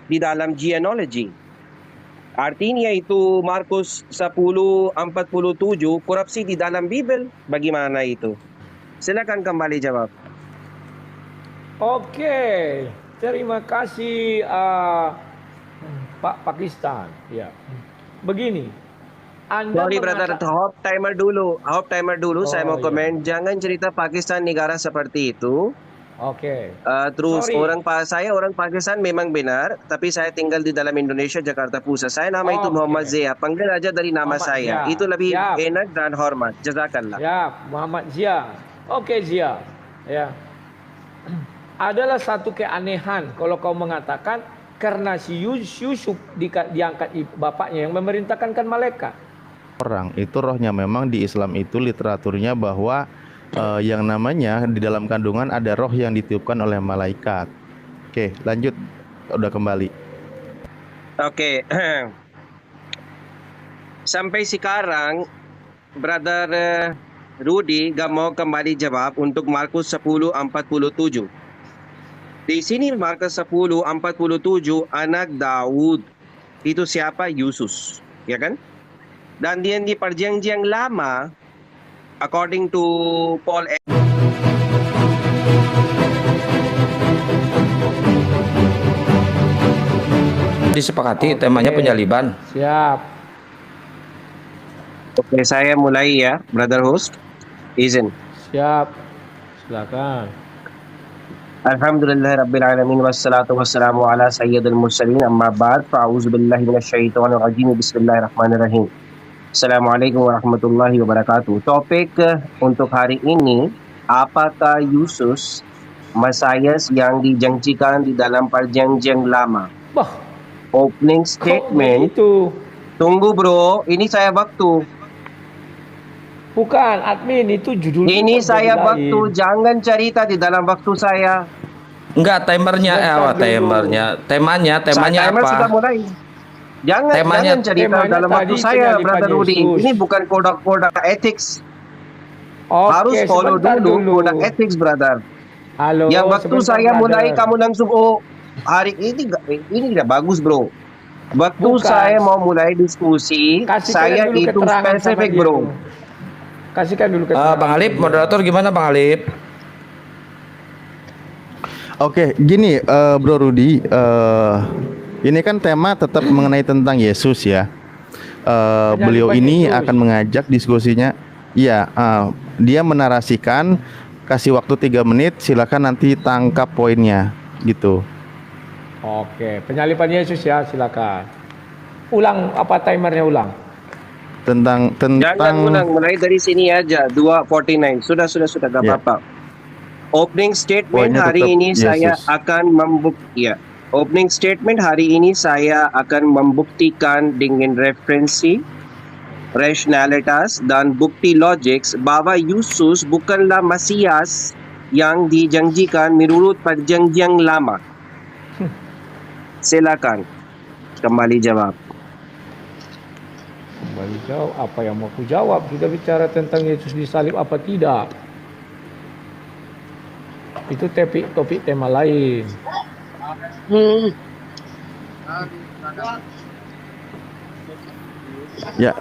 di dalam genealogy. Artinya itu Markus 10:47 korupsi di dalam Bible. Bagaimana itu? Silakan kembali jawab. Oke, terima kasih Pak Pakistan. Ya, begini. Anda Sorry brother, hop timer dulu. Saya mau iya. komen. Jangan cerita Pakistan negara seperti itu. Oke. Terus Sorry. saya orang Pakistan memang benar, tapi saya tinggal di dalam Indonesia, Jakarta Pusat. Saya nama itu Muhammad Oke. Zia. Panggil aja dari nama Muhammad saya. Zia. Itu lebih Siap. enak dan hormat. Jazakallah. Ya, Muhammad Zia. Oke, Zia. Ya. Adalah satu keanehan kalau kau mengatakan karena si Yusuf diangkat bapaknya yang memerintahkan kan malaikat. Orang itu rohnya memang di Islam itu literaturnya bahwa yang namanya di dalam kandungan ada roh yang ditiupkan oleh malaikat. Oke, lanjut. Udah kembali. Oke. Sampai sekarang brother Rudy gak mau kembali jawab untuk Markus 10:47. Di sini Markus 10:47 anak Daud. Itu siapa? Yesus, ya kan? Dan dia di perjanjian lama, according to Paul disepakati temanya penyaliban. Siap. Oke, saya mulai ya, brother host. Izin. Siap. Silakan. Alhamdulillah rabbil alamin wassalatu wassalamu ala sayyidil mursalin amma ba'd fa'auzu billahi minasyaitonir rajim bismillahirrahmanirrahim. Assalamualaikum warahmatullahi wabarakatuh. Topik untuk hari ini, apakah Yesus Mesias yang dijanjikan di dalam perjanjian lama? Bah, Opening statement. itu. Tunggu bro, ini saya waktu. Bukan admin, itu judul. Ini saya waktu, jangan cerita di dalam waktu saya. Enggak, timernya temanya Timer apa? sudah mulai. Jangan cerita dalam waktu saya, brother Rudy. Ini bukan kodok ethics. Harus follow dulu kodok ethics, brother. Halo. Yang waktu saya mulai kamu langsung hari ini tidak bagus, bro. Waktu saya mau mulai diskusi, saya itu spesifik, bro. Kasihkan dulu keterangan. Bang Alip, moderator gimana Bang Alip? Oke, gini Bro Rudy, ini kan tema tetap mengenai tentang Yesus ya. Beliau ini akan mengajak diskusinya. Iya, dia menarasikan, kasih waktu 3 menit, silakan nanti tangkap poinnya gitu. Oke, penyalipan Yesus ya, silakan. Ulang apa timernya ulang? Tentang Jangan ulang, mulai dari sini aja 2:49. Sudah gak apa-apa. Opening statement hari ini saya akan Opening statement hari ini saya akan membuktikan dengan referensi, rationalitas dan bukti logik bahwa Yesus bukanlah Mesias yang dijanjikan menurut perjanjian lama. Silakan kembali jawab. Kembali jawab apa yang mau aku jawab? Kita bicara tentang Yesus disalib apa tidak? Itu topik tema lain. Ya,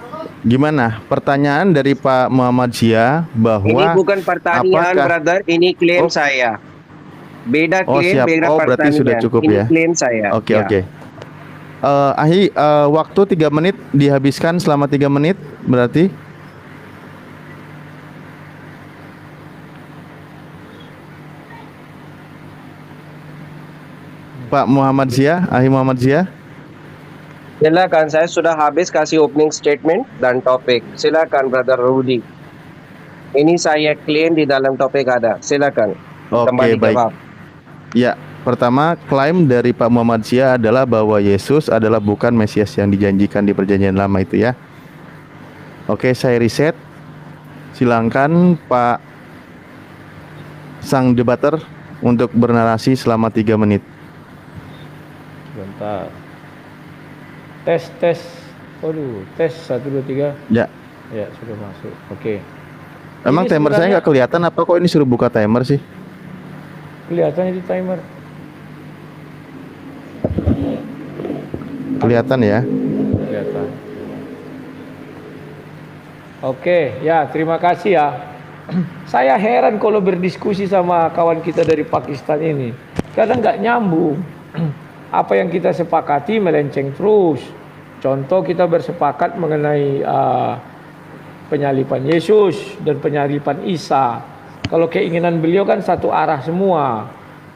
gimana? Pertanyaan dari Pak Muhammad Zia bahwa ini bukan pertanyaan, brother, ini klaim saya. Beda klaim, beda pertanyaan. Berarti sudah cukup ini ya. Klaim saya. Oke. Ahi, waktu 3 menit dihabiskan selama 3 menit berarti. Pak Muhammad Zia, Ahi Muhammad Zia. Silakan, saya sudah habis kasih opening statement dan topik. Silakan brother Rudy. Ini saya klaim di dalam topik ada. Silakan. Oke, baik. Jawab. Ya, pertama klaim dari Pak Muhammad Zia adalah bahwa Yesus adalah bukan Mesias yang dijanjikan di perjanjian lama itu ya. Oke, saya riset. Silakan Pak sang debater untuk bernarasi selama 3 menit. Bentar. Tes. Waduh, tes 1 2 3. Ya. Ya, sudah masuk. Oke. Emang timer saya nggak kelihatan apa kok ini suruh buka timer sih? Kelihatannya di timer. Kelihatan ya. Kelihatan. Oke, ya terima kasih ya. Saya heran kalau berdiskusi sama kawan kita dari Pakistan ini. Kadang nggak nyambung. Apa yang kita sepakati melenceng terus. Contoh kita bersepakat mengenai penyaliban Yesus dan penyaliban Isa. Kalau keinginan beliau kan satu arah semua.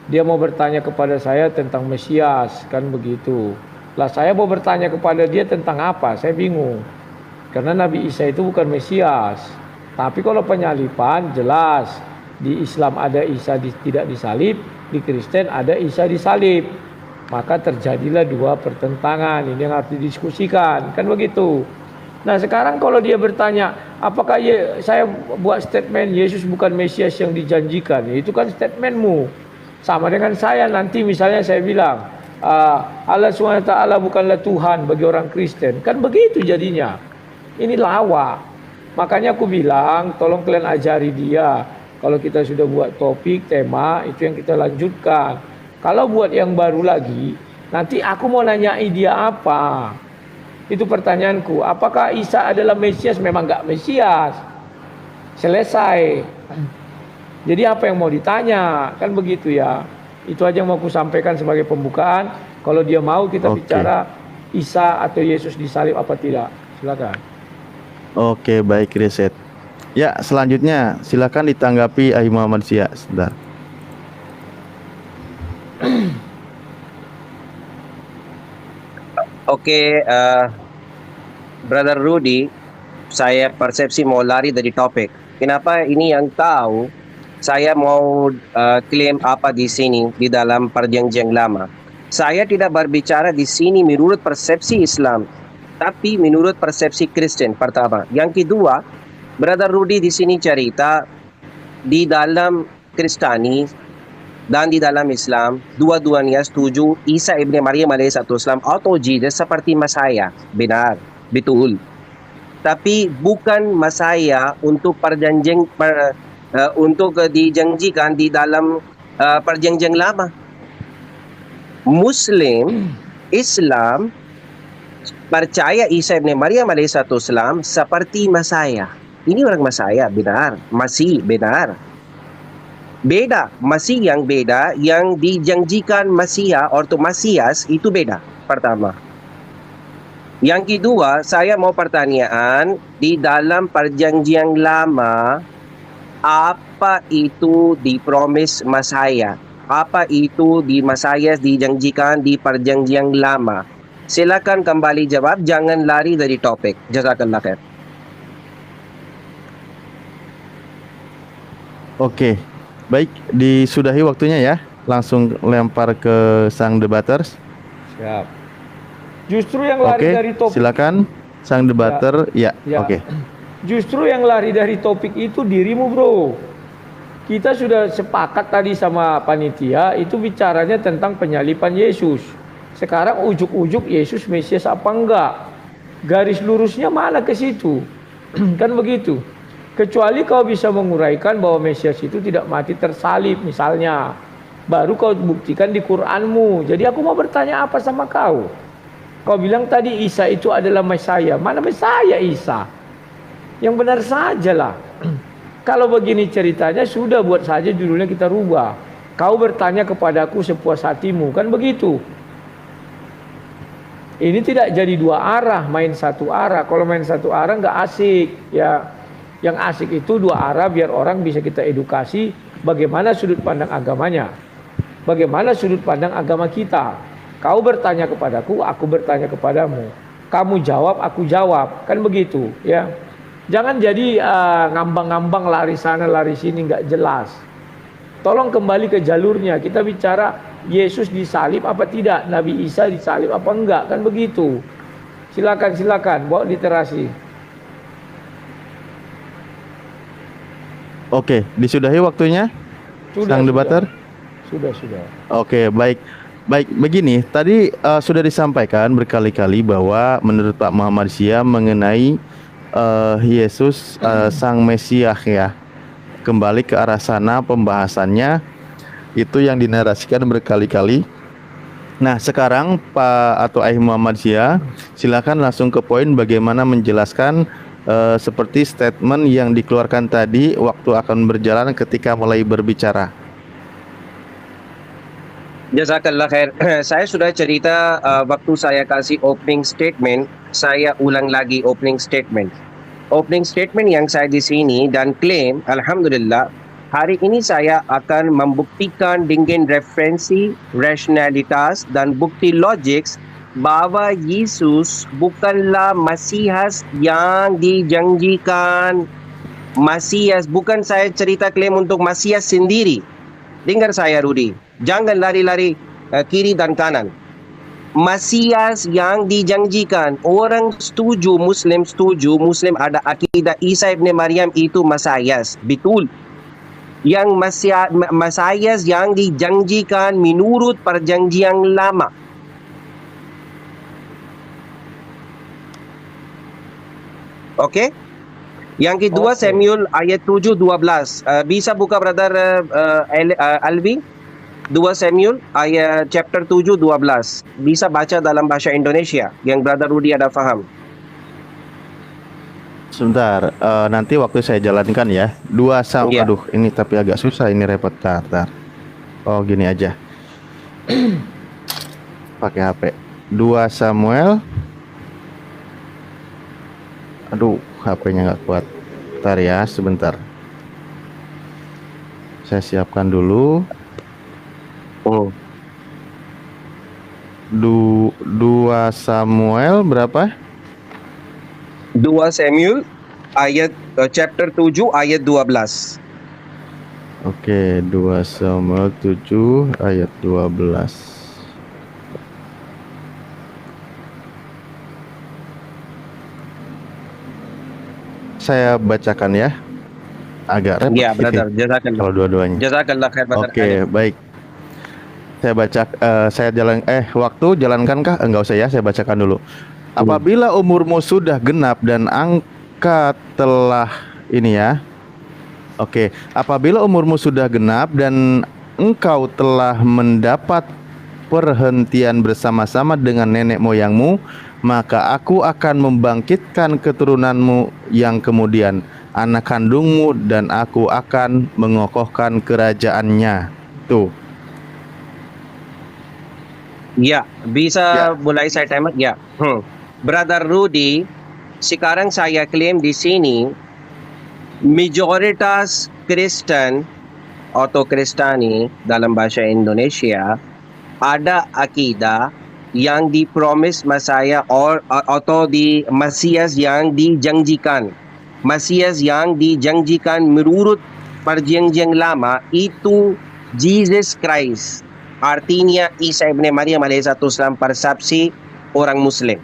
Dia mau bertanya kepada saya tentang Mesias, kan begitu. Lah saya mau bertanya kepada dia tentang apa? Saya bingung. Karena Nabi Isa itu bukan Mesias. Tapi kalau penyaliban jelas. Di Islam ada Isa tidak disalib, di Kristen ada Isa disalib. Maka terjadilah dua pertentangan. Ini yang harus didiskusikan, kan begitu. Nah sekarang kalau dia bertanya, apakah saya buat statement Yesus bukan Mesias yang dijanjikan? Ya, itu kan statementmu. Sama dengan saya nanti misalnya saya bilang, Allah SWT bukanlah Tuhan bagi orang Kristen. Kan begitu jadinya. Ini lawak. Makanya aku bilang, tolong kalian ajari dia. Kalau kita sudah buat topik, tema, itu yang kita lanjutkan. Kalau buat yang baru lagi, nanti aku mau nanyai dia apa? Itu pertanyaanku. Apakah Isa adalah Mesias? Memang enggak Mesias. Selesai. Jadi apa yang mau ditanya? Kan begitu ya. Itu aja yang mau aku sampaikan sebagai pembukaan. Kalau dia mau kita bicara Isa atau Yesus disalib apa tidak. Silakan. Oke, baik Riset. Ya, selanjutnya silakan ditanggapi Ahi Muhammad Sia. Sebentar. Oke, Brother Rudy, saya persepsi mau lari dari topik. Kenapa ini yang tahu? Saya mau klaim apa di sini di dalam Perjanjian Lama. Saya tidak berbicara di sini menurut persepsi Islam, tapi menurut persepsi Kristen pertama. Yang kedua, Brother Rudy di sini cerita di dalam Kristani dan di dalam Islam, dua-duanya setuju Isa ibn Maryam alaihissalam atau Jesus seperti Masaya. Benar, betul. Tapi bukan Masaya untuk untuk dijanjikan di dalam Perjanjian Lama. Muslim, Islam percaya Isa ibn Maryam alaihissalam seperti Masaya. Ini orang Masaya, benar. Masih, benar. Beda, Masih yang beda, yang dijanjikan Masia atau Masias itu beda. Pertama. Yang kedua, saya mau pertanyaan di dalam Perjanjian Lama, apa itu dipromis Masaya? Apa itu di Masias dijanjikan di Perjanjian Lama? Silakan kembali jawab, jangan lari dari topik. Jazakallah khair. Oke, baik, disudahi waktunya ya. Langsung lempar ke sang debaters. Siap. Justru yang lari dari topik. Silakan sang debater. Ya. Oke. Justru yang lari dari topik itu dirimu, bro. Kita sudah sepakat tadi sama panitia itu bicaranya tentang penyaliban Yesus. Sekarang ujuk-ujuk Yesus Mesias apa enggak? Garis lurusnya mana ke situ? Kan begitu. Kecuali kau bisa menguraikan bahwa Mesias itu tidak mati tersalib misalnya. Baru kau buktikan di Qur'anmu. Jadi aku mau bertanya apa sama kau? Kau bilang tadi Isa itu adalah Mesaya. Mana Mesaya Isa? Yang benar sajalah. Kalau begini ceritanya sudah buat saja judulnya kita rubah. Kau bertanya kepadaku sepuas hatimu. Kan begitu. Ini tidak jadi dua arah, main satu arah. Kalau main satu arah nggak asik. Ya, yang asik itu dua arah biar orang bisa kita edukasi bagaimana sudut pandang agamanya. Bagaimana sudut pandang agama kita. Kau bertanya kepadaku, aku bertanya kepadamu. Kamu jawab, aku jawab. Kan begitu, ya. Jangan jadi ngambang-ngambang lari sana lari sini nggak jelas. Tolong kembali ke jalurnya. Kita bicara Yesus disalib apa tidak, Nabi Isa disalib apa enggak, kan begitu. Silakan bawa literasi. Oke, disudahi waktunya. Sang debater. Sudah. Oke, baik. Baik, begini, tadi sudah disampaikan berkali-kali bahwa menurut Pak Muhammad Sia mengenai Yesus Sang Mesias ya. Kembali ke arah sana pembahasannya itu yang dinarasikan berkali-kali Nah, sekarang Pak atau Ayah Muhammadiyah, silakan langsung ke poin bagaimana menjelaskan seperti statement yang dikeluarkan tadi waktu akan berjalan ketika mulai berbicara. Jazakallah khair. Saya sudah cerita waktu saya kasih opening statement, saya ulang lagi opening statement. Opening statement yang saya di sini dan klaim, alhamdulillah, hari ini saya akan membuktikan dengan referensi, rasionalitas dan bukti logik bahwa Yesus bukanlah Masias yang dijanjikan. Masias, bukan saya cerita klaim untuk Masias sendiri. Dengar saya Rudi, jangan lari-lari kiri dan kanan. Masias yang dijanjikan, orang setuju, Muslim ada akidah Isa ibn Maryam itu Masias, betul. Yang Masias yang dijanjikan menurut perjanjian lama. Okey? Yang kedua Samuel ayat 7:12. Bisa buka brother Alvi? 2 Samuel ayat chapter 7:12. Bisa baca dalam bahasa Indonesia yang brother Rudi ada faham. Sebentar, nanti waktu saya jalankan ya. Iya. Aduh, ini tapi agak susah ini repot. Tar. Oh, gini aja. Pakai HP. 2 Samuel. Aduh, HP-nya nggak kuat. Bentar ya, sebentar. Saya siapkan dulu. 2 Samuel berapa? 2 Samuel ayat chapter 7 ayat 12. Oke, 2 Samuel 7 ayat 12. Saya bacakan ya. Agak repot. Ya, brother, jazakallah. Kalau dua-duanya. Jazakallah khair brother. Oke, baik. Saya baca waktu jalankah? Enggak usah ya, saya bacakan dulu. Apabila umurmu sudah genap dan angka telah ini ya. Oke, apabila umurmu sudah genap dan engkau telah mendapat perhentian bersama-sama dengan nenek moyangmu, maka aku akan membangkitkan keturunanmu yang kemudian, anak kandungmu, dan aku akan mengokohkan kerajaannya. Tuh. Ya, bisa mulai saya timer? Ya. Brother Rudy, sekarang saya klaim di sini mayoritas Kristen atau Kristani dalam bahasa Indonesia ada akidah yang dipromis Mesias atau di Masias yang dijanjikan. Masias yang dijanjikan menurut perjanjian lama itu Jesus Christ. Artinya Isa ibn Maryam alaihissalam persepsi orang Muslim.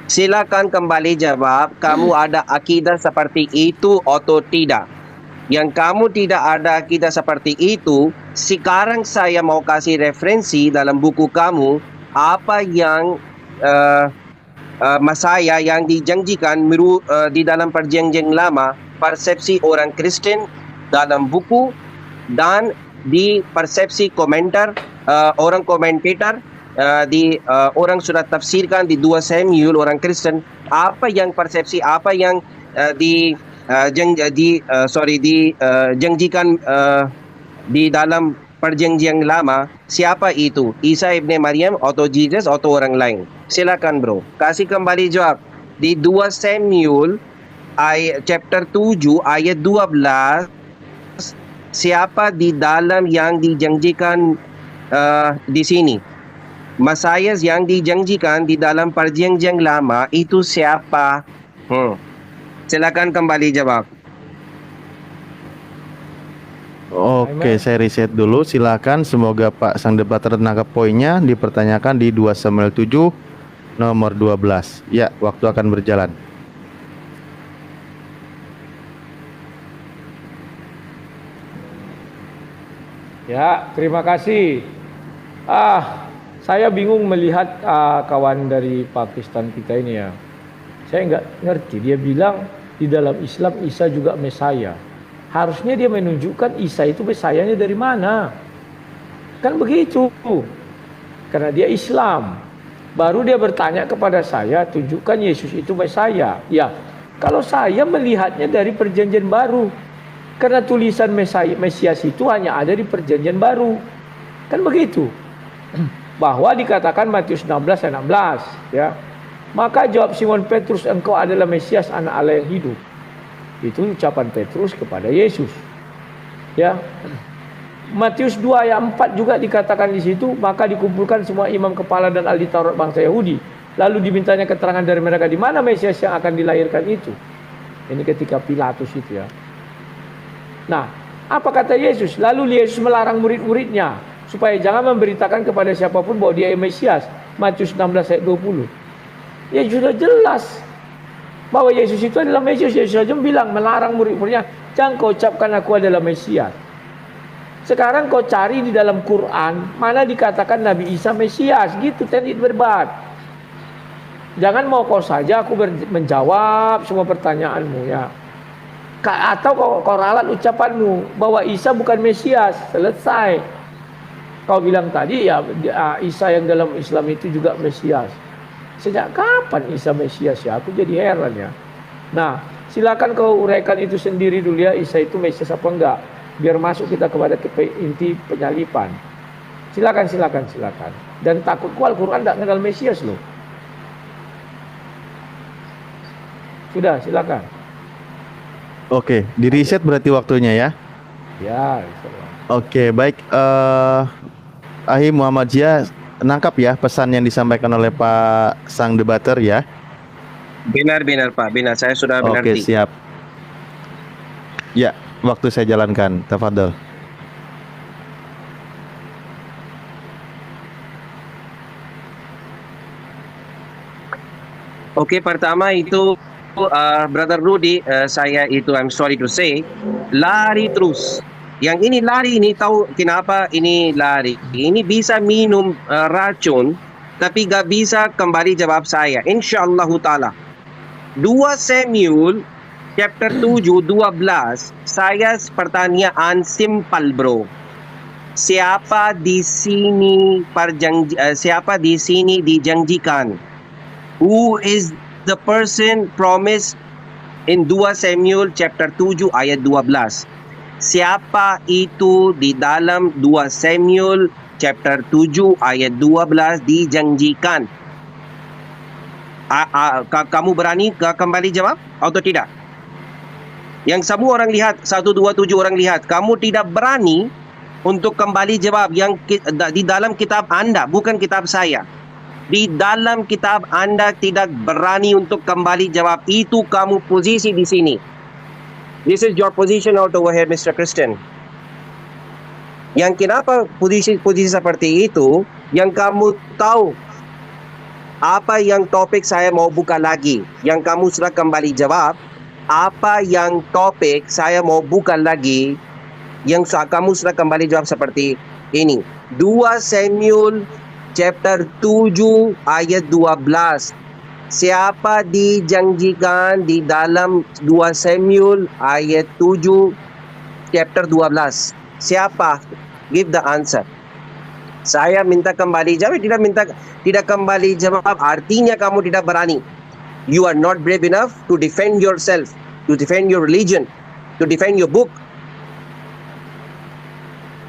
Silakan kembali jawab, kamu ada akidah seperti itu atau tidak? Yang kamu tidak ada akidah seperti itu, sekarang saya mau kasih referensi dalam buku kamu apa yang Mesias yang dijanjikan di dalam perjanjian lama, persepsi orang Kristen dalam buku dan di persepsi komentar orang komentator di orang sudah tafsirkan di 2 Samuel orang Kristen apa yang persepsi apa yang dijanjikan di dalam perjanjian lama, siapa itu? Isa ibn Maryam atau Jesus atau orang lain? Silakan bro, kasih kembali jawab di 2 Samuel chapter 7 ayat 12. Siapa di dalam yang dijanjikan di sini? Mesias yang dijanjikan di dalam perjanjian lama itu siapa? Silakan kembali jawab. Oke, saya riset dulu. Silakan, semoga Pak sang debater menangkap poinnya. Dipertanyakan di 2 Samuel 7 nomor 12. Ya, waktu akan berjalan. Ya, terima kasih. Saya bingung melihat kawan dari Pakistan kita ini ya. Saya nggak ngerti. Dia bilang di dalam Islam Isa juga Mesaya. Harusnya dia menunjukkan Isa itu Mesayanya dari mana. Kan begitu. karena dia Islam. Baru dia bertanya kepada saya, tunjukkan Yesus itu Mesaya. Ya, kalau saya melihatnya dari perjanjian baru, karena tulisan Mesias itu hanya ada di perjanjian baru. Kan begitu. Bahwa dikatakan Matius 16 ayat 16, ya. Maka jawab Simon Petrus, engkau adalah Mesias, anak Allah yang hidup. Itu ucapan Petrus kepada Yesus. Ya. Matius 2 ayat 4 juga dikatakan di situ, maka dikumpulkan semua imam kepala dan ahli Taurat bangsa Yahudi. Lalu dimintanya keterangan dari mereka di mana Mesias yang akan dilahirkan itu. Ini ketika Pilatus itu, ya. Nah, apa kata Yesus? Lalu Yesus melarang murid-muridnya supaya jangan memberitakan kepada siapapun bahwa dia Mesias. Matius 16 ayat 20. Ya sudah jelas bahwa Yesus itu adalah Mesias. Yesus saja bilang, melarang murid-muridnya, jangan kau ucapkan aku adalah Mesias. Sekarang kau cari di dalam Quran mana dikatakan Nabi Isa Mesias, gitu teknik berbat. Jangan mau kau saja aku menjawab semua pertanyaanmu, ya. Atau kau ralat ucapanmu bahwa Isa bukan Mesias, selesai. Kau bilang tadi ya Isa yang dalam Islam itu juga Mesias. Sejak kapan Isa Mesias, ya? Aku jadi heran, ya. Nah, silakan kau uraikan itu sendiri dulu, ya, Isa itu Mesias apa enggak. Biar masuk kita kepada inti penyalipan. Silakan. Dan takutku Al-Quran tidak kenal Mesias loh. Sudah, silakan. Oke, di reset berarti waktunya, ya. Ya. Oke, baik. Ahi Muhammadiyah nangkap ya pesan yang disampaikan oleh Pak Sang Debater, ya. Benar Pak, benar. Saya sudah mengerti. Oke, siap. Ya, waktu saya jalankan. Tafadhol. Oke, pertama itu Brother Rudy, saya itu I'm sorry to say, lari terus. Yang ini lari ini tahu kenapa ini lari? Ini bisa minum racun, tapi gak bisa kembali jawab saya. Insyaallah taala. 2 Samuel chapter 7:12, saya pertanyaan simple, bro. Siapa di sini dijanjikan? Who is the person promised in 2 Samuel chapter 7 ayat 12? Siapa itu di dalam 2 Samuel chapter 7 ayat 12 dijanjikan? Kamu berani kembali jawab atau tidak? Yang semua orang lihat, 127 orang lihat, kamu tidak berani untuk kembali jawab yang di dalam kitab Anda, bukan kitab saya. Di dalam kitab Anda tidak berani untuk kembali jawab. Itu kamu posisi di sini. This is your position out over here, Mr. Christian. Yang kenapa posisi seperti itu, yang kamu tahu apa yang topik saya mau buka lagi, yang kamu sudah kembali jawab. Apa yang topik saya mau buka lagi, yang kamu sudah kembali jawab seperti ini. 2 Samuel chapter 7 ayat 12. Siapa dijanjikan di dalam 2 Samuel ayat 7 chapter 12? Siapa? Give the answer. Saya minta kembali jawab, tidak kembali jawab, artinya kamu tidak berani. You are not brave enough to defend yourself, to defend your religion, to defend your book.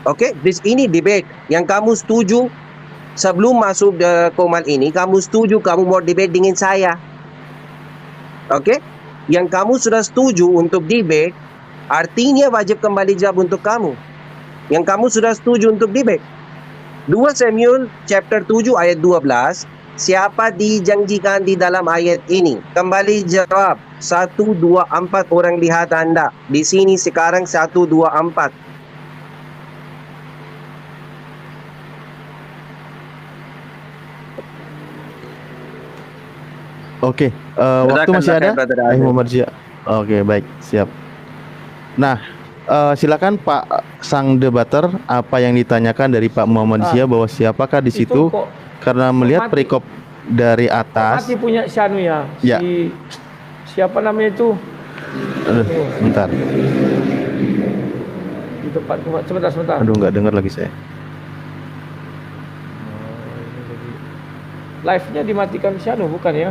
Okay, ini debate yang kamu setuju. Sebelum masuk komal ini, kamu setuju, kamu mau debate dengan saya. Okay, yang kamu sudah setuju untuk debate, artinya wajib kembali jawab untuk kamu. Yang kamu sudah setuju untuk debate. 2 Samuel chapter 7 ayat 12. Siapa dijanjikan di dalam ayat ini? Kembali jawab. 1, 2, 4 orang lihat Anda. Di sini sekarang 1, 2, 4. Oke, waktu masih ada? Muhammadiyah. Oke, baik, siap. Nah, silakan Pak Sang Debater, apa yang ditanyakan dari Pak Muhammadiyah bahwa siapakah di situ? Karena melihat perikop dari atas. Mati punya Syanu ya. Ya. Siapa namanya itu? Bentar. Di tempat sebentar. Aduh, nggak dengar lagi saya. Live-nya dimatikan Sianu bukan ya?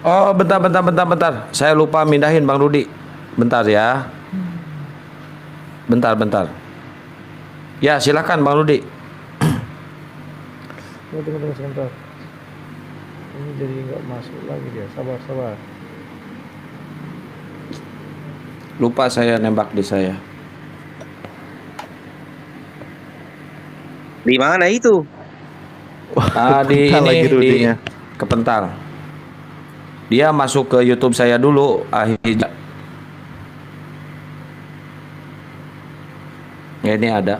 Oh, bentar. Saya lupa mindahin Bang Rudi. Bentar ya. Bentar. Ya, silakan Bang Rudi. Tunggu sebentar. Ini jadi nggak masuk lagi dia. Sabar. Lupa saya nembak di saya. Di mana itu? Di Kepentang ini lagi di Rudinya. Kepentang. Dia masuk ke YouTube saya dulu, Ahija. Ya, ini ada.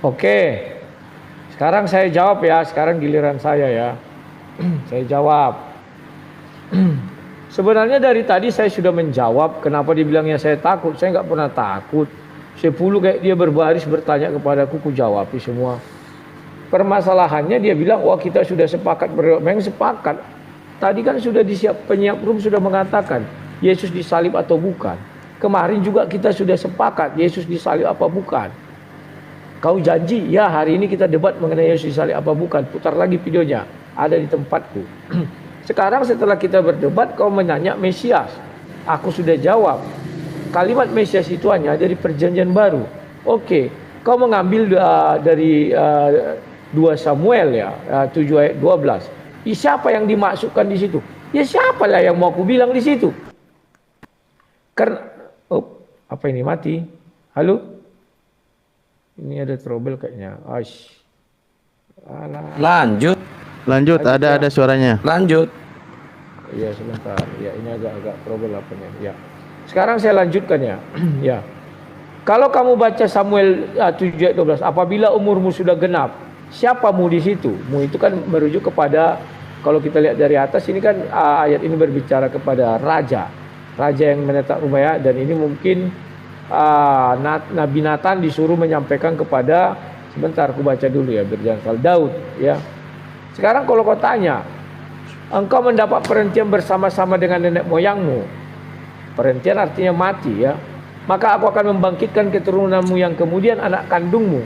Oke. Sekarang saya jawab ya. Sekarang giliran saya ya. Saya jawab. Sebenarnya dari tadi saya sudah menjawab. Kenapa dibilangnya saya takut? Saya nggak pernah takut. 10 kayak dia berbaris bertanya kepadaku, ku jawab semua. Permasalahannya dia bilang, wah kita sudah sepakat. Memang sepakat. Tadi kan sudah penyiap room sudah mengatakan Yesus disalib atau bukan. Kemarin juga kita sudah sepakat Yesus disalib apa bukan. Kau janji, ya hari ini kita debat mengenai Yesus disalib apa bukan. Putar lagi videonya, ada di tempatku. Sekarang setelah kita berdebat, kau menanya Mesias. Aku sudah jawab. Kalimat Mesias itu hanya dari perjanjian baru. Oke, kau mengambil dari 2 Samuel ya, 7 ayat 12. Siapa yang dimasukkan di situ? Ya siapalah yang mau aku bilang di situ? Karena, apa ini mati? Halo? Ini ada trouble kayaknya. Aish. Lanjut, Ada suaranya. lanjut. Iya sebentar. Ya ini agak trouble apanya. Ya. Sekarang saya lanjutkan ya. Ya. Kalau kamu baca Samuel 7 ayat 12, apabila umurmu sudah genap, siapamu di situ? Mu itu kan merujuk kepada, kalau kita lihat dari atas ini kan ayat ini berbicara kepada raja yang menetap rumah ya, dan ini mungkin Nabi Nathan disuruh menyampaikan kepada, sebentar aku baca dulu ya, berjalan soal Daud ya. Sekarang kalau kau tanya, engkau mendapat perhentian bersama-sama dengan nenek moyangmu. Perhentian artinya mati ya. Maka aku akan membangkitkan keturunanmu yang kemudian anak kandungmu,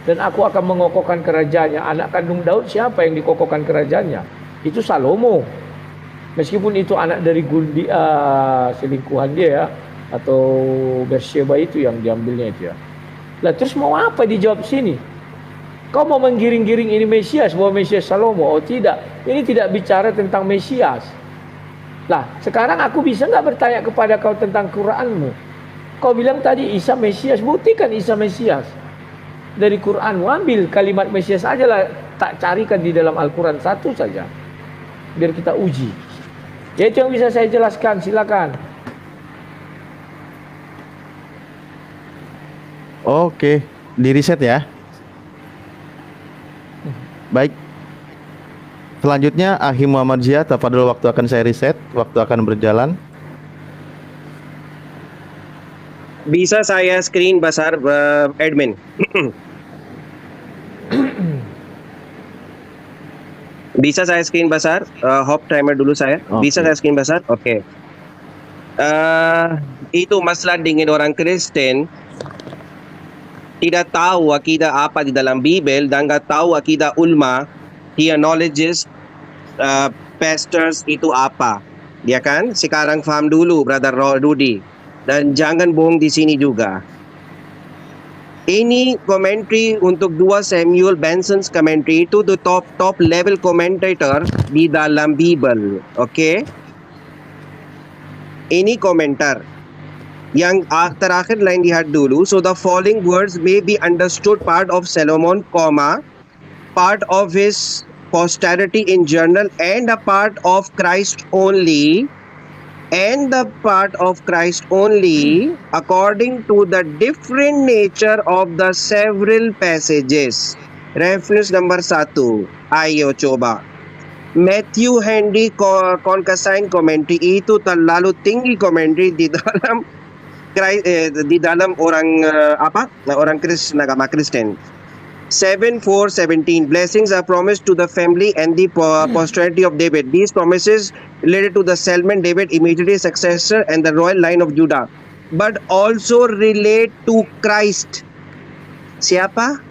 dan aku akan mengokohkan kerajaannya. Anak kandung Daud siapa yang dikokohkan kerajaannya? Itu Salomo. Meskipun itu anak dari selingkuhan dia ya, atau Bersheba itu yang diambilnya itu ya. Lah terus mau apa dijawab sini? Kau mau menggiring-giring ini Mesias, bahwa Mesias Salomo? Oh tidak, ini tidak bicara tentang Mesias. Lah sekarang aku bisa nggak bertanya kepada kau tentang Quranmu? Kau bilang tadi Isa Mesias, buktikan Isa Mesias dari Quranmu. Ambil kalimat Mesias aja lah, tak carikan di dalam Al-Quran satu saja, biar kita uji. Ya itu yang bisa saya jelaskan, silakan. Oke, di reset ya. Baik. Selanjutnya Ahim Muhammad Zia, tafadhol, waktu akan saya reset, waktu akan berjalan. Bisa saya screen besar admin? Bisa saya screen besar? Hop timer dulu saya. Bisa Oke. saya screen besar? Oke. Itu masalah dengan orang Kristen tidak tahu akidah apa di dalam Bible dan nggak tahu akidah ulama. He acknowledges pastors itu apa, ya kan? Sekarang faham dulu, Brother Rudy, dan jangan bohong di sini juga. Ini commentary untuk 2 Samuel, Benson's commentary itu the top level commentator di dalam Bible, okay? Ini komentar. Yang terakhir line lihat dulu. So the following words may be understood part of Solomon, part of his posterity in general, and a part of Christ only, according to the different nature of the several passages. Reference number 1. Ayo coba. Matthew Henry Concassine commentary itu terlalu tinggi commentary di dalam orang orang Kristen, agama Kristen. 7:4-17. Blessings are promised to the family and the posterity of David. These promises related to the Salmon, David, immediate successor, and the royal line of Judah, but also relate to Christ. Siapa?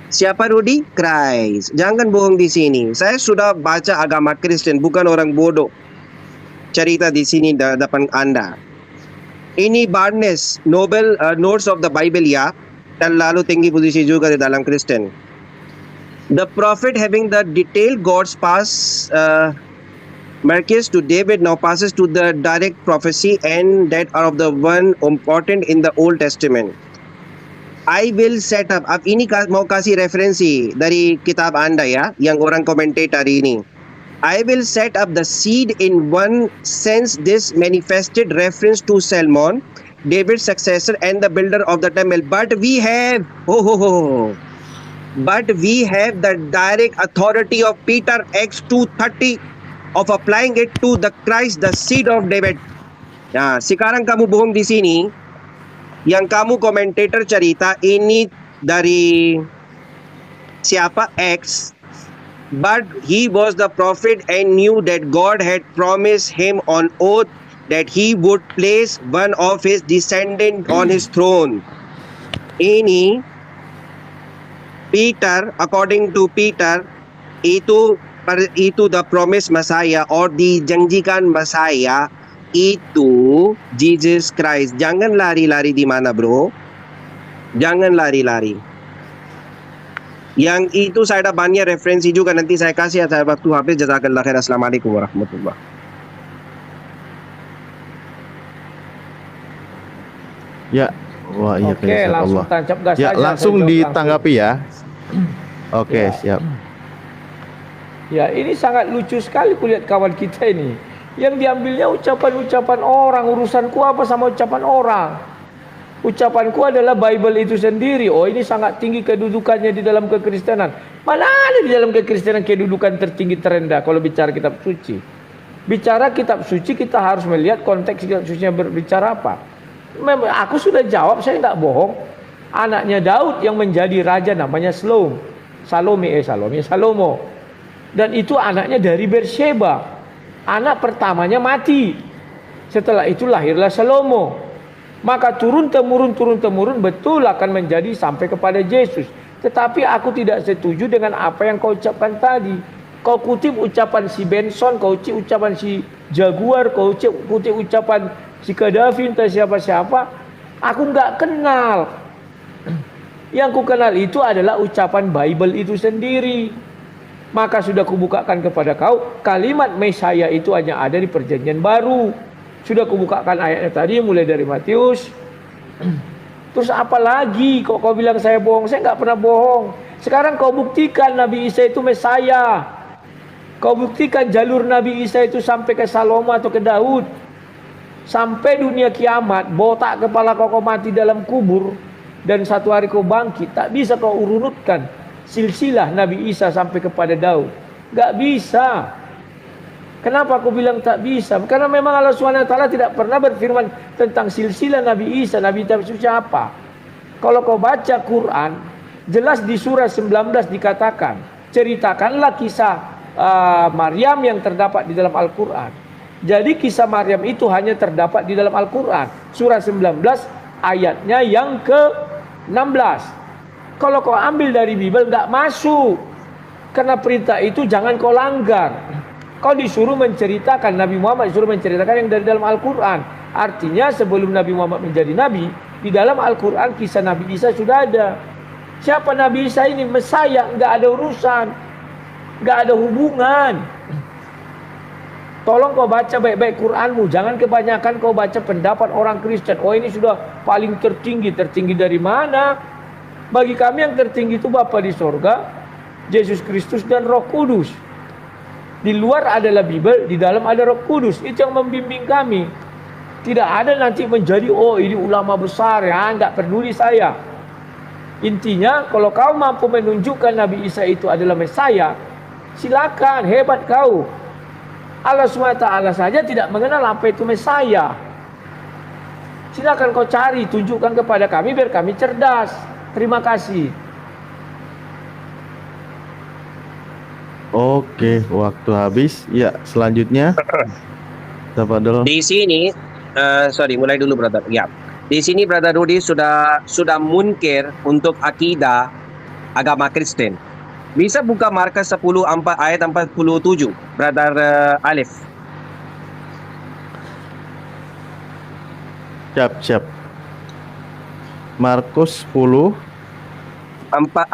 Siapa Rudy? Christ. Jangan bohong di sini. Saya sudah baca agama Kristen, bukan orang bodoh. Cerita di sini depan Anda. Ini Barnes, Nobel Notes of the Bible ya, terlalu tinggi posisi juga di dalam Kristen. The prophet having the detailed God's past Marcus to David now passes to the direct prophecy and that of the one important in the Old Testament. I will set up. Ini mau kasih referensi dari kitab Anda ya, yang orang komentator ini. I will set up the seed in one sense. This manifested reference to Solomon, David's successor and the builder of the temple. But we have, but we have the direct authority of Peter Acts 2:30 of applying it to the Christ, the seed of David. Nah, sekarang kamu bohong di sini. Yang kamu komentator cerita ini dari siapa? X. But he was the prophet and knew that God had promised him on oath that he would place one of his descendants on his throne. Ini Peter, according to Peter, itu the promised Messiah or dijanjikan Messiah itu Jesus Christ. Jangan lari-lari di mana, bro? Jangan lari-lari. Yang itu saya ada banyak referensi juga, nanti saya kasih ya saya waktu habis. Jazakallah khair. Assalamualaikum warahmatullahi. Ya, wah iya Oke, langsung Allah. tancap gas Ya, aja, langsung saya jawab ditanggapi ya. Oke, Ya. siap. Ya, ini sangat lucu sekali kulihat kawan kita ini. Yang diambilnya ucapan-ucapan orang. Urusanku apa sama ucapan orang? Ucapanku adalah Bible itu sendiri. Oh, ini sangat tinggi kedudukannya di dalam kekristenan. Mana ada di dalam kekristenan kedudukan tertinggi terendah kalau bicara kitab suci? Bicara kitab suci kita harus melihat konteks kitab sucinya berbicara apa. Memang aku sudah jawab, saya tidak bohong. Anaknya Daud yang menjadi raja namanya Salomo. Dan itu anaknya dari Beersheba. Anak pertamanya mati. Setelah itu lahirlah Salomo. Maka turun-temurun betul akan menjadi sampai kepada Yesus. Tetapi aku tidak setuju dengan apa yang kau ucapkan tadi. Kau kutip ucapan si Benson, kau kutip ucapan si Jaguar, kau kutip ucapan si Gaddafi, entah siapa-siapa. Aku nggak kenal. Yang ku kenal itu adalah ucapan Bible itu sendiri. Maka sudah kubukakan kepada kau, kalimat Mesias itu hanya ada di perjanjian baru. Sudah kubukakan ayatnya tadi mulai dari Matius. Terus apa lagi kok kau bilang saya bohong? Saya nggak pernah bohong. Sekarang kau buktikan Nabi Isa itu Mesias. Kau buktikan jalur Nabi Isa itu sampai ke Salomo atau ke Daud. Sampai dunia kiamat, botak kepala kau mati dalam kubur. Dan satu hari kau bangkit. Tak bisa kau urutkan silsilah Nabi Isa sampai kepada Daud. Nggak bisa. Kenapa aku bilang tak bisa? Karena memang Allah SWT tidak pernah berfirman tentang silsilah Nabi Isa. Nabi Isa siapa? Kalau kau baca Quran, jelas di surah 19 dikatakan, ceritakanlah kisah Maryam yang terdapat di dalam Al-Quran. Jadi kisah Maryam itu hanya terdapat di dalam Al-Quran. Surah 19 ayatnya yang ke-16. Kalau kau ambil dari Bible nggak masuk. Karena perintah itu jangan kau langgar. Kau disuruh menceritakan, Nabi Muhammad disuruh menceritakan yang dari dalam Al-Quran. Artinya sebelum Nabi Muhammad menjadi Nabi, di dalam Al-Quran kisah Nabi Isa sudah ada. Siapa Nabi Isa ini? Mesias, nggak ada urusan, nggak ada hubungan. Tolong kau baca baik-baik Quranmu. Jangan kebanyakan kau baca pendapat orang Kristen. Oh ini sudah paling tertinggi. Tertinggi dari mana? Bagi kami yang tertinggi itu Bapa di sorga, Yesus Kristus dan Roh Kudus. Di luar adalah Bible, di dalam ada Roh Kudus. Itu yang membimbing kami. Tidak ada nanti menjadi, oh ini ulama besar ya, enggak peduli saya. Intinya kalau kau mampu menunjukkan Nabi Isa itu adalah Mesias, silakan, hebat kau. Allah SWT saja tidak mengenal apa itu Mesias. Silakan kau cari, tunjukkan kepada kami biar kami cerdas. Terima kasih. Oke, waktu habis. Ya, selanjutnya. Tafadhol. Di sini, mulai dulu brother. Ya, di sini brother Rudy sudah munkir untuk akidah agama Kristen. Bisa buka Markus 10 ayat 47, brother Alif. Siap. Markus 10.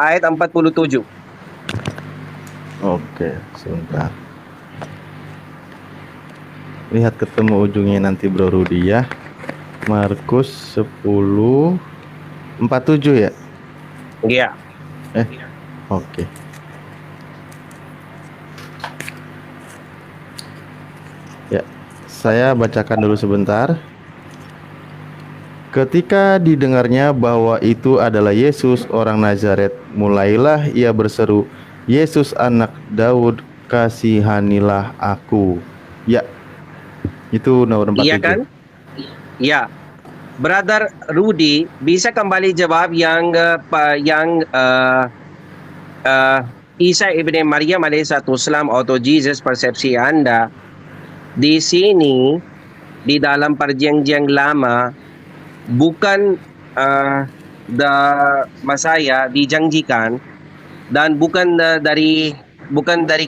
Ayat 47. Oke, sebentar. Lihat ketemu ujungnya nanti Bro Rudi ya. Markus 10:47 ya? Iya. Oke. Ya, saya bacakan dulu sebentar. Ketika didengarnya bahwa itu adalah Yesus orang Nazaret, mulailah ia berseru, "Yesus anak Daud, kasihanilah aku." Ya, itu nomor 47. Iya kan? Ya. Brother Rudy, bisa kembali jawab yang Isa ibn Maryam alaihissalam atau Jesus persepsi Anda di sini di dalam perjanjian lama bukan the Masaya dijanjikan dan bukan dari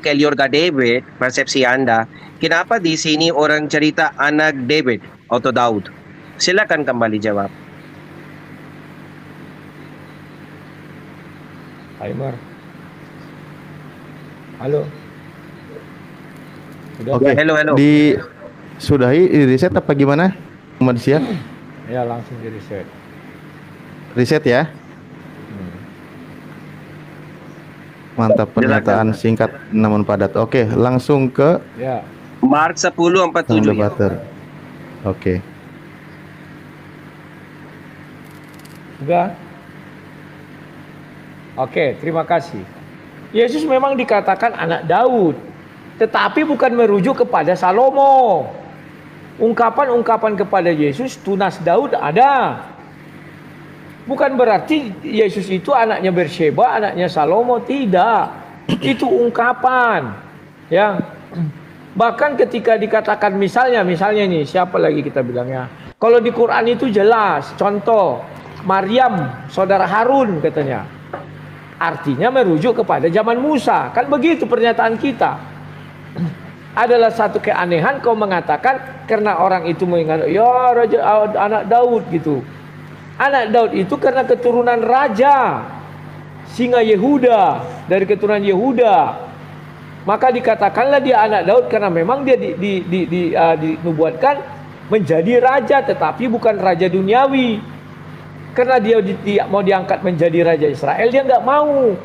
keluarga David persepsi Anda. Kenapa di sini orang cerita anak David atau Daud? Silakan kembali jawab. Timer. Halo. Sudah? Oke. Hello. Sudahi di reset apa gimana? Manusia? Ya, langsung di reset. Reset ya. Mantap, pernyataan singkat namun padat. Oke, langsung ke Ya. Mark 10:47. debater. Oke. Sudah? Oke, terima kasih. Yesus memang dikatakan anak Daud, tetapi bukan merujuk kepada Salomo. Ungkapan-ungkapan kepada Yesus tunas Daud ada. Bukan berarti Yesus itu anaknya Bersheba, anaknya Salomo, tidak. Itu ungkapan. Ya. Bahkan ketika dikatakan misalnya nih, siapa lagi kita bilangnya? Kalau di Quran itu jelas, contoh Maryam, saudara Harun katanya. Artinya merujuk kepada zaman Musa. Kan begitu pernyataan kita. Adalah satu keanehan kau mengatakan karena orang itu mengingat ya raja anak Daud gitu. Anak Daud itu karena keturunan raja singa Yehuda, dari keturunan Yehuda. Maka dikatakanlah dia anak Daud karena memang dia dinubuatkan menjadi raja, tetapi bukan raja duniawi. Karena dia mau diangkat menjadi raja Israel, dia nggak mau.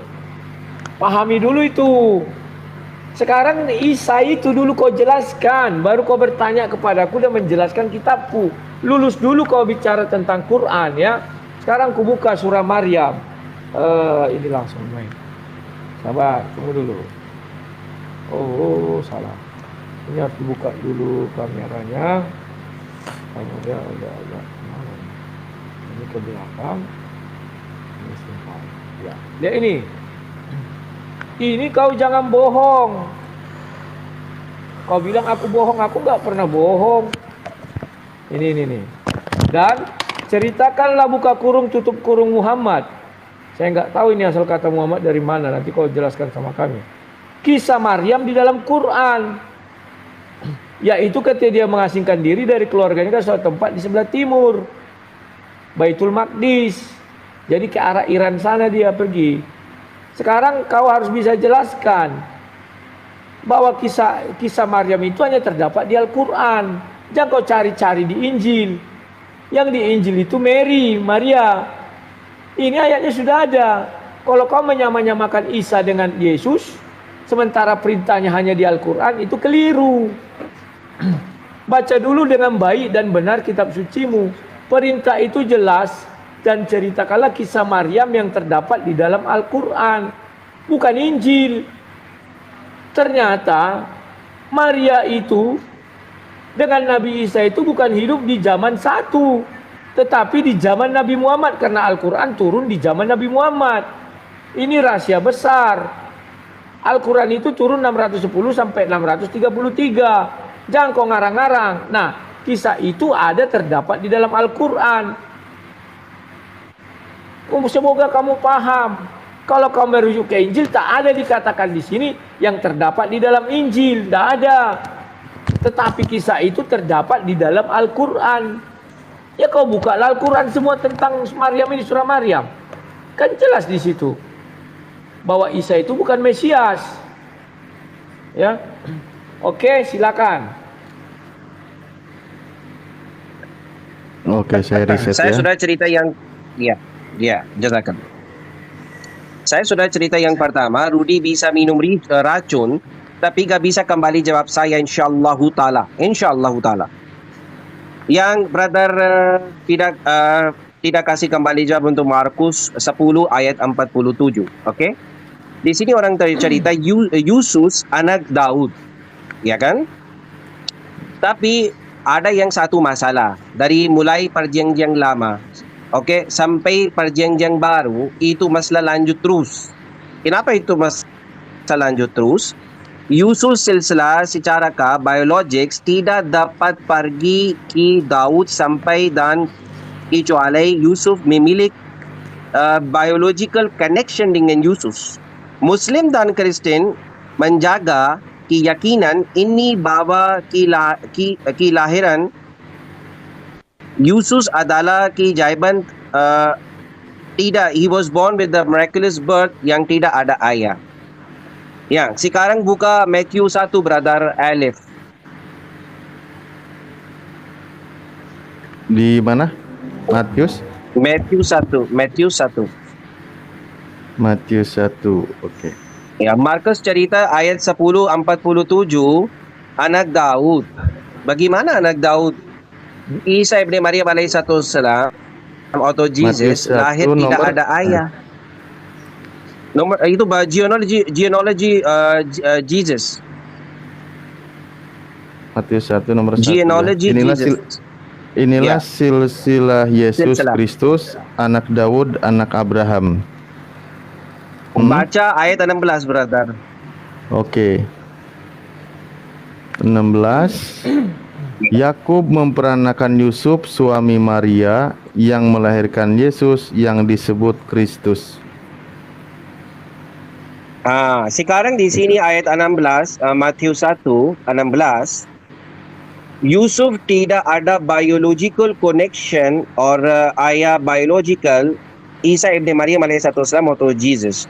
Pahami dulu itu. Sekarang Isa itu dulu kau jelaskan, baru kau bertanya kepadaku dan menjelaskan kitabku. Lulus dulu kau bicara tentang Quran ya. Sekarang ku buka surah Maryam. Ini langsung main. Sabar, tunggu dulu. Oh, salah. Ini harus dibuka dulu kameranya. Udah. Ini ke belakang. Ini simpan. Ya. Lihat ini. Ini kau jangan bohong. Kau bilang aku bohong, aku nggak pernah bohong. Ini. Dan ceritakanlah buka kurung tutup kurung Muhammad. Saya nggak tahu ini asal kata Muhammad dari mana. Nanti kau jelaskan sama kami. Kisah Maryam di dalam Quran. Yaitu ketika dia mengasingkan diri dari keluarganya ke suatu tempat di sebelah timur. Baitul Maqdis. Jadi ke arah Iran sana dia pergi. Sekarang kau harus bisa jelaskan bahwa kisah Maryam itu hanya terdapat di Al-Quran. Jangan kau cari-cari di Injil. Yang di Injil itu Maria. Ini ayatnya sudah ada. Kalau kau menyamakan Isa dengan Yesus, sementara perintahnya hanya di Al-Quran, itu keliru. Baca dulu dengan baik dan benar kitab sucimu. Perintah itu jelas dan ceritakanlah kisah Maryam yang terdapat di dalam Al-Quran, bukan Injil. Ternyata Maria itu dengan Nabi Isa itu bukan hidup di zaman satu, tetapi di zaman Nabi Muhammad, karena Al-Quran turun di zaman Nabi Muhammad. Ini rahasia besar. Al-Quran itu turun 610 sampai 633. Jangan kau ngarang-ngarang. Nah, kisah itu ada terdapat di dalam Al-Quran. Semoga kamu paham. Kalau kamu merujuk ke Injil, tak ada dikatakan di sini yang terdapat di dalam Injil. Tidak ada. Tetapi kisah itu terdapat di dalam Al-Quran. Ya kau buka Al-Quran semua tentang Maryam ini, surah Maryam. Kan jelas di situ bahwa Isa itu bukan Mesias. Ya. Oke, silakan. Oke, saya riset Saya ya. sudah cerita yang jazakan. Saya sudah cerita yang pertama, Rudi bisa minum racun, tapi gak bisa kembali jawab saya insyaallah taala. Insyaallah taala. Yang brother tidak kasih kembali jawab untuk Markus 10 ayat 47. Oke? Di sini orang cerita Yesus anak Daud. Ya kan? Tapi ada yang satu masalah. Dari mulai perjanjian lama, oke, sampai perjanjian baru, itu masalah lanjut terus. Kenapa itu masalah lanjut terus? Yesus silsilah secara biologis tidak dapat pergi ke Daud sampai dan kecuali Yusuf memiliki biological connection dengan Yesus. Muslim dan Kristen menjaga keyakinan ini bahwa kelahiran Yesus adalah keajaiban, tidak, he was born with the miraculous birth yang tidak ada ayah. Ya, sekarang buka Matthew 1 brother Alif. Di mana? Matius? Matthew 1. Matius 1. Oke. Ya, Markus cerita ayat 10:47, anak Daud. Bagaimana anak Daud? Isa ibn Maryam alaihissalam atau Jesus Matius 1 lahir tidak nomor- ada ayah. Nomor itu genealogy Jesus. Matius 1 nomor 1. Genealogy Jesus. Inilah Ya. silsilah Yesus Silsilah. Kristus, anak Daud, anak Abraham. Baca ayat 16 brother. Oke. 16. Yakub memperanakan Yusuf suami Maria yang melahirkan Yesus yang disebut Kristus. Sekarang di sini ayat 16, Matius 1:16. Yusuf tidak ada biological connection or ayah biological Isa ibn Maryam alaihissalam atau Jesus.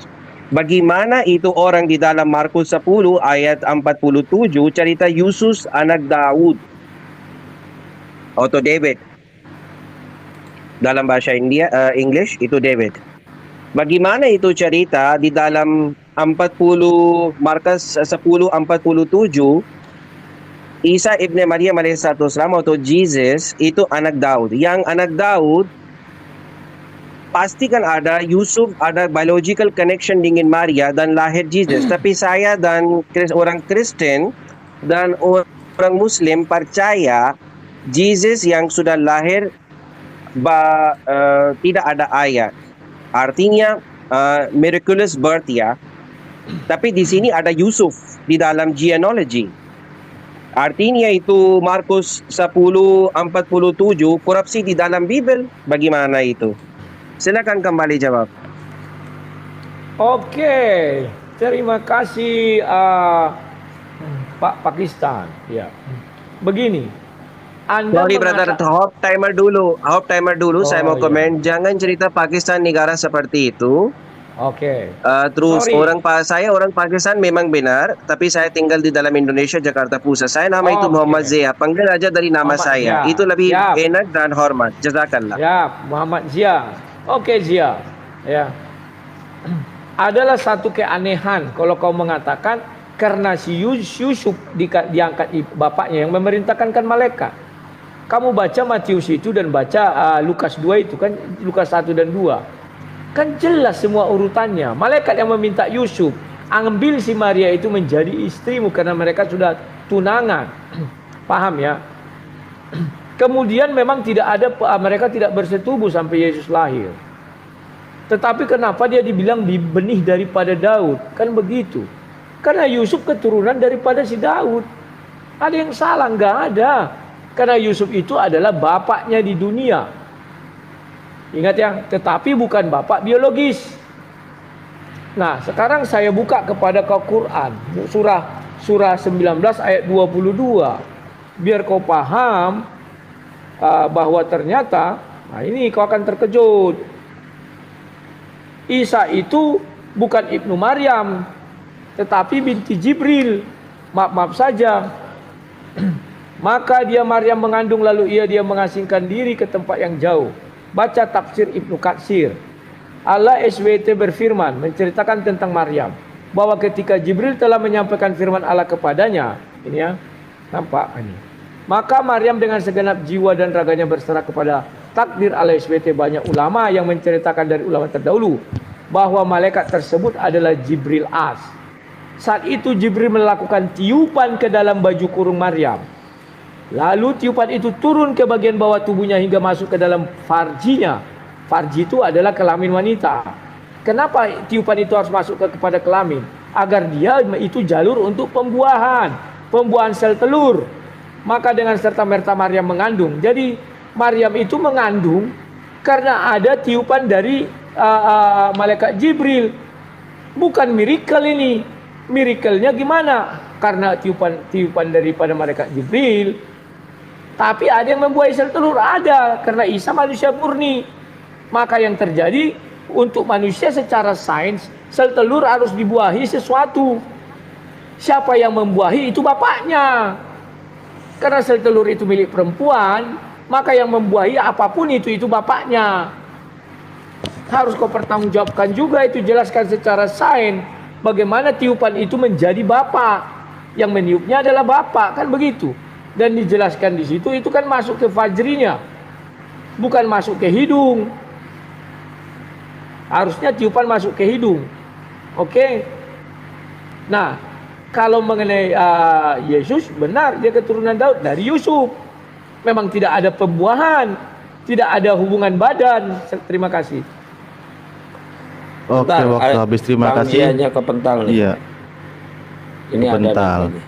Bagaimana itu orang di dalam Markus 10 ayat 47 cerita Yesus anak Daud atau David. Dalam bahasa English itu David. Bagaimana itu cerita di dalam Markus 10:47 Isa ibn Maryam alaihissalam atau Jesus itu anak Daud. Yang anak Daud pastikan ada Yusuf, ada biological connection dengan Maria dan lahir Jesus. Tapi saya dan orang Kristen dan orang Muslim percaya Jesus yang sudah lahir tidak ada ayah. Artinya miraculous birth ya. Tapi di sini ada Yusuf di dalam genealogy. Artinya itu Markus 10:47 korupsi di dalam Bible. Bagaimana itu? Silakan kembali jawab. Oke, terima kasih Pak Pakistan. Ya, begini. Anda Sorry brother, hop timer dulu. Saya mau iya. komen. Jangan cerita Pakistan negara seperti itu. Oke. Terus Sorry. saya orang Pakistan memang benar, tapi saya tinggal di dalam Indonesia, Jakarta Pusat. Saya nama itu Oke. Muhammad Zia. Panggil aja dari nama Muhammad saya. Zia. Itu lebih Siap. enak dan hormat. Jazakallah. Ya, Muhammad Zia. Oke, Zia. Ya. Adalah satu keanehan kalau kau mengatakan karena si Yusuf diangkat bapaknya yang memerintahkan kan malaikat. Kamu baca Matius itu dan baca Lukas 2 itu kan, Lukas 1 dan 2. Kan jelas semua urutannya. Malaikat yang meminta Yusuf, ambil si Maria itu menjadi istrimu karena mereka sudah tunangan. Paham ya? Kemudian memang mereka tidak bersetubuh sampai Yesus lahir. Tetapi kenapa dia dibilang benih daripada Daud? Kan begitu. Karena Yusuf keturunan daripada si Daud. Ada yang salah? Nggak ada. Karena Yusuf itu adalah bapaknya di dunia. Ingat ya, tetapi bukan bapak biologis. Nah, sekarang saya buka kepada kau Quran, surah 19 ayat 22. Biar kau paham bahwa ternyata, nah ini kau akan terkejut. Isa itu bukan ibnu Maryam, tetapi binti Jibril. Maaf saja. Maka dia Maryam mengandung, lalu dia mengasingkan diri ke tempat yang jauh. Baca tafsir Ibnu Katsir. Allah SWT berfirman menceritakan tentang Maryam, bahwa ketika Jibril telah menyampaikan firman Allah kepadanya, ini ya, nampak ini. Maka Maryam dengan segenap jiwa dan raganya berserah kepada takdir Allah SWT. Banyak ulama yang menceritakan dari ulama terdahulu bahwa malaikat tersebut adalah Jibril As. Saat itu Jibril melakukan tiupan ke dalam baju kurung Maryam. Lalu tiupan itu turun ke bagian bawah tubuhnya hingga masuk ke dalam farjinya. Farji itu adalah kelamin wanita. Kenapa tiupan itu harus masuk kepada kelamin? Agar dia itu jalur untuk pembuahan sel telur. Maka dengan serta-merta Maryam mengandung. Jadi Maryam itu mengandung karena ada tiupan dari malaikat Jibril. Bukan miracle ini. Miracle-nya gimana? Karena tiupan daripada malaikat Jibril. Tapi ada yang membuahi sel telur, ada, karena Isa manusia murni. Maka yang terjadi untuk manusia secara sains, sel telur harus dibuahi sesuatu. Siapa yang membuahi itu bapaknya. Karena sel telur itu milik perempuan, maka yang membuahi apapun itu bapaknya. Harus kau pertanggungjawabkan juga, itu jelaskan secara sains bagaimana tiupan itu menjadi bapak. Yang meniupnya adalah bapak, kan begitu. Dan dijelaskan di situ itu kan masuk ke fajrinya, bukan masuk ke hidung. Harusnya tiupan masuk ke hidung. Oke. Nah, kalau mengenai Yesus, benar dia keturunan Daud dari Yusuf. Memang tidak ada pembuahan, tidak ada hubungan badan. Terima kasih. Oke, waktu habis. Terima kasih. Kepental nih. Iya. Ini Kepental. ada.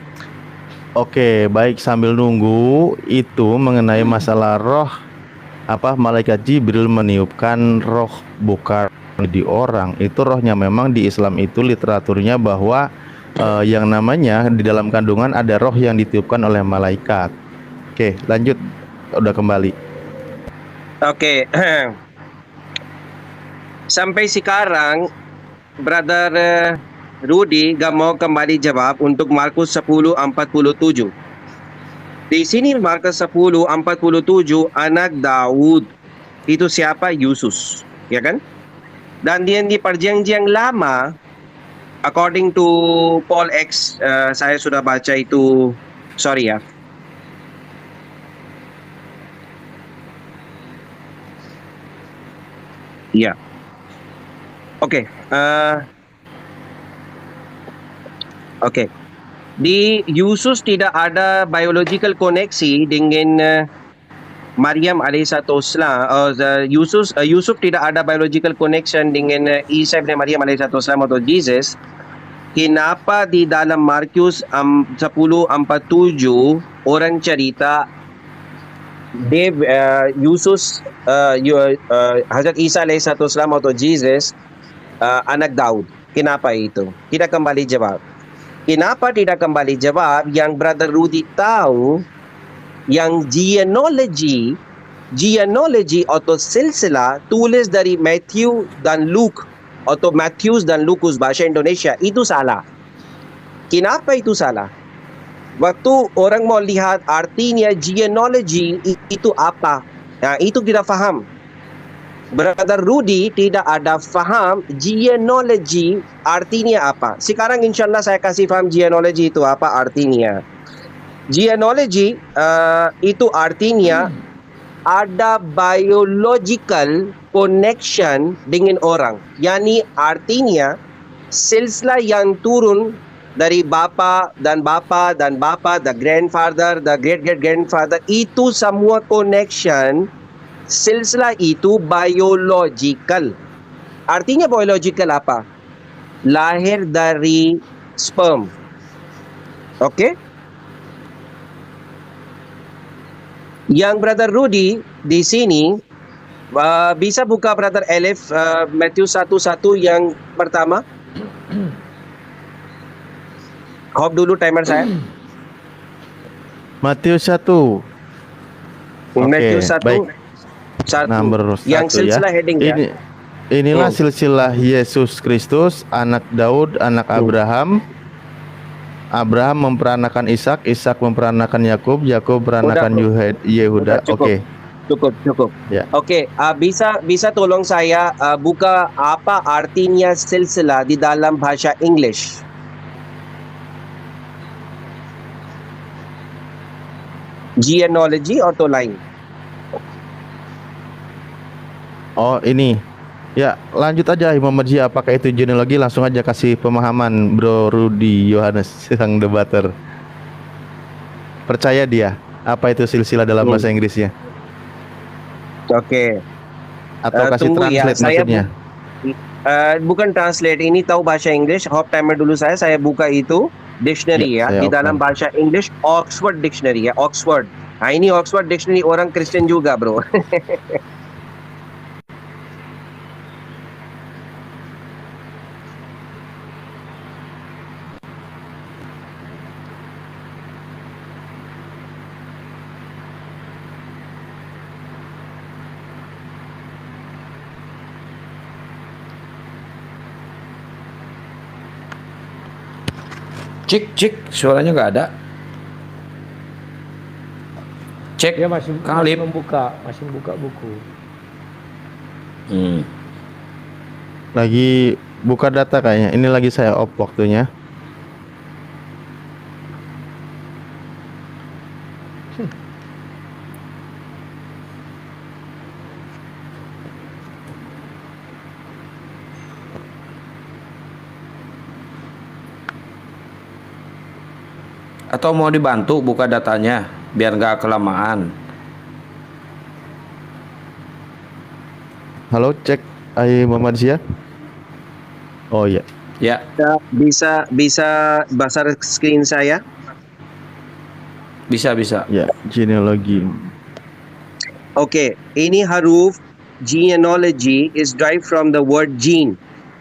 Oke, baik, sambil nunggu itu mengenai masalah roh, malaikat Jibril meniupkan roh bukan di orang. Itu rohnya memang di Islam itu literaturnya bahwa yang namanya di dalam kandungan ada roh yang ditiupkan oleh malaikat. Oke, lanjut. Udah kembali. Oke. Sampai sekarang Brother Rudy gak mau kembali jawab untuk Markus 10:47. Di sini Markus 10:47, anak Daud itu siapa? Yesus, ya kan? Dan di perjanjian lama, according to Paul X, saya sudah baca itu, sorry ya. Iya. Oke. Oke. Di Yesus tidak ada biological koneksi dengan Maryam alaihissalam. Yusuf tidak ada biological connection dengan Isa bin Maryam alaihissalam atau Jesus. Kenapa di dalam Markus 10:47 orang cerita Hazrat Isa alaihissalam atau Jesus anak Daud? Kenapa itu? Tidak kembali jawab. Kenapa tidak kembali jawab? Yang Brother Rudy tahu, yang genealogy atau silsilah tulis dari Matthew dan Luke atau Matthews dan Lukas bahasa Indonesia itu salah. Kenapa itu salah? Waktu orang mau lihat artinya genealogy itu apa, nah, itu tidak faham. Brother Rudy tidak ada faham genealogy artinya apa. Sekarang insyaAllah saya kasih faham genealogy itu apa artinya. Genealogy itu artinya ada biological connection dengan orang. Yani artinya silsilah yang turun dari bapa dan bapa dan bapa, the grandfather, the great-great-grandfather, itu semua connection. Silsilah itu biological. Artinya biological apa? Lahir dari sperm. Oke. Yang Brother Rudy di sini bisa buka Brother Elif Matthew 1:1 yang pertama. Hop dulu timer saya. Matius 1. Matthew Oke, 1 baik. 1. Nomor Yang 1 ya. silsilah heading ya. Inilah silsilah Yesus Kristus, anak Daud, anak Abraham. Abraham memperanakan Ishak, Ishak memperanakan Yakub, Yakub memperanakan Yehuda. Cukup. Oke. Cukup. Ya. Oke, bisa tolong saya buka apa artinya silsilah di dalam bahasa English? Genealogy atau lain? Oh, ini. Ya, lanjut aja Muhammad Zia, apakah itu genealogi? Langsung aja kasih pemahaman Bro Rudy Yohanes sang debater. Percaya dia, apa itu silsilah dalam bahasa Inggrisnya? Oke. Atau kasih Tunggu ya, translate saya maksudnya? bukan translate, ini tahu bahasa English. Hop timer dulu saya buka itu dictionary Ya, ya, saya di dalam open. bahasa English Oxford Dictionary ya, Oxford. Nah, ini Oxford Dictionary orang Kristen juga, bro. Cik, suaranya nggak ada. Cek, Dia masih Kang Alip. masih membuka buku. Lagi buka data kayaknya. Ini lagi saya off waktunya. Atau mau dibantu buka datanya biar nggak kelamaan. Halo, cek Muhammad Zia. Oh iya. Ya, bisa besar screen saya. bisa. Ya, genealogi. Oke, ini huruf genealogy is derived from the word gene,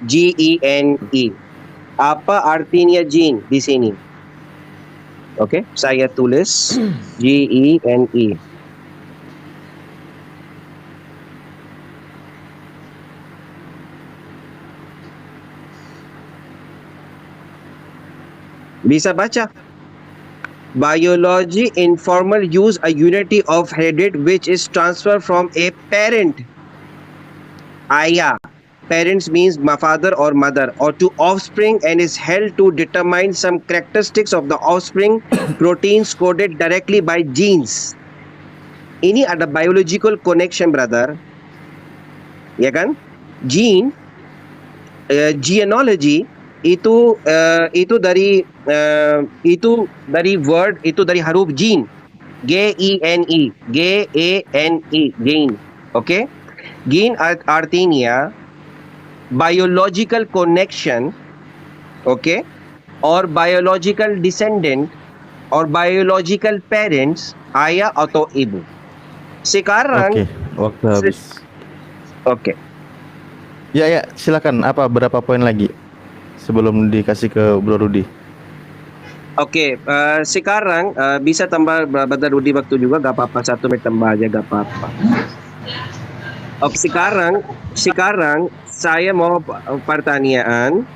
G-E-N-E. Apa artinya gene di sini? Oke, saya tulis G-E-N-E. Bisa baca? Biology informal use a unity of headed which is transferred from a parent. Ayah. Parents means my father or mother, or to offspring, and is held to determine some characteristics of the offspring proteins coded directly by genes. Ini ada biological connection, brother. Ya kan? Gene, genealogy itu dari word, itu dari huruf gene, G-E-N-E, G-A-N-E, gene. Okay? Gene artinya biological connection, okay, or biological descendant or biological parents, ayah atau ibu. Sekarang, Oke, waktu habis. Oke. Ya, silakan. Apa berapa poin lagi sebelum dikasih ke Bro Rudy? Oke, sekarang bisa tambah Brother Rudy waktu juga, gak apa-apa, 1 menit tambah aja, gak apa-apa. Oke, sekarang saya mau pertanyaan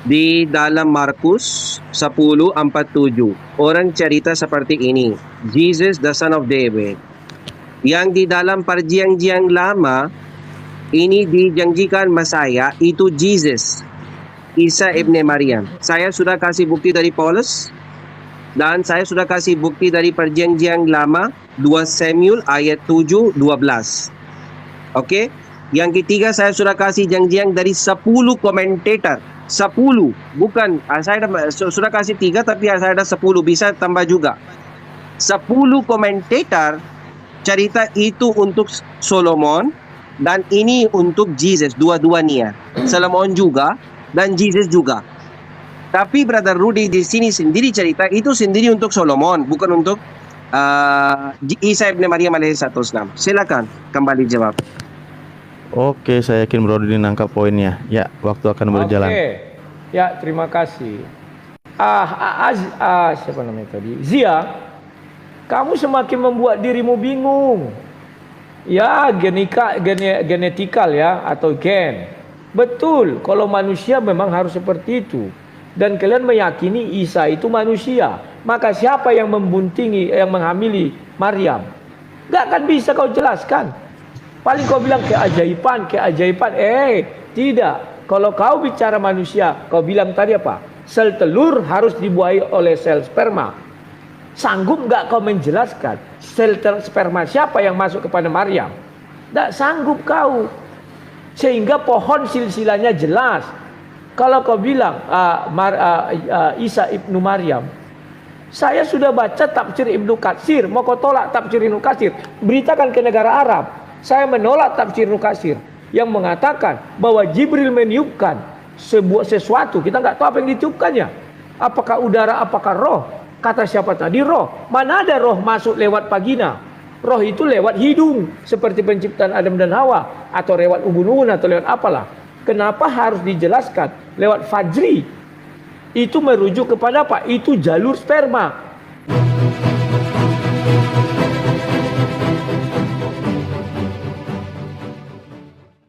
di dalam Markus 10:47. Orang cerita seperti ini, Jesus the son of David. Yang di dalam perjanjian lama ini dijanjikan Mesaya itu Jesus, Isa ibn Maryam. Saya sudah kasih bukti dari Paulus dan saya sudah kasih bukti dari perjanjian lama 2 Samuel ayat 7:12. Oke. Yang ketiga saya sudah kasih janjian dari 10 komentator. 10, bukan saya sudah kasih 3 tapi saya ada 10, bisa tambah juga. 10 komentator cerita itu untuk Solomon dan ini untuk Jesus, dua-duanya. Solomon juga dan Jesus juga. Tapi Brother Rudy di sini sendiri cerita itu sendiri untuk Solomon, bukan untuk Isa ibn Maryam alaihissalam. Silakan kembali jawab. Oke, saya yakin Bro Rudy nangkap poinnya. Ya, waktu akan berjalan. Oke. Ya, terima kasih. Siapa namanya tadi? Zia, kamu semakin membuat dirimu bingung. Ya, genetikal ya, atau gen. Betul, kalau manusia memang harus seperti itu. Dan kalian meyakini Isa itu manusia. Maka siapa yang membuntingi, yang menghamili Maryam? Gak akan bisa kau jelaskan. Paling kau bilang keajaiban. Tidak. Kalau kau bicara manusia, kau bilang tadi apa? Sel telur harus dibuahi oleh sel sperma. Sanggup gak kau menjelaskan sel sperma siapa yang masuk kepada Maryam? Gak sanggup kau. Sehingga pohon silsilahnya jelas. Kalau kau bilang Isa ibnu Maryam, saya sudah baca tafsir Ibnu Katsir. Mau kau tolak tafsir Ibnu Katsir? Beritakan ke negara Arab. Saya menolak tafsir Ibnu Katsir yang mengatakan bahwa Jibril meniupkan sesuatu. Kita nggak tahu apa yang ditiupkannya. Apakah udara, apakah roh? Kata siapa tadi roh? Mana ada roh masuk lewat vagina? Roh itu lewat hidung, seperti penciptaan Adam dan Hawa, atau lewat ubun-ubun, atau lewat apalah. Kenapa harus dijelaskan lewat fajri? Itu merujuk kepada apa? Itu jalur sperma.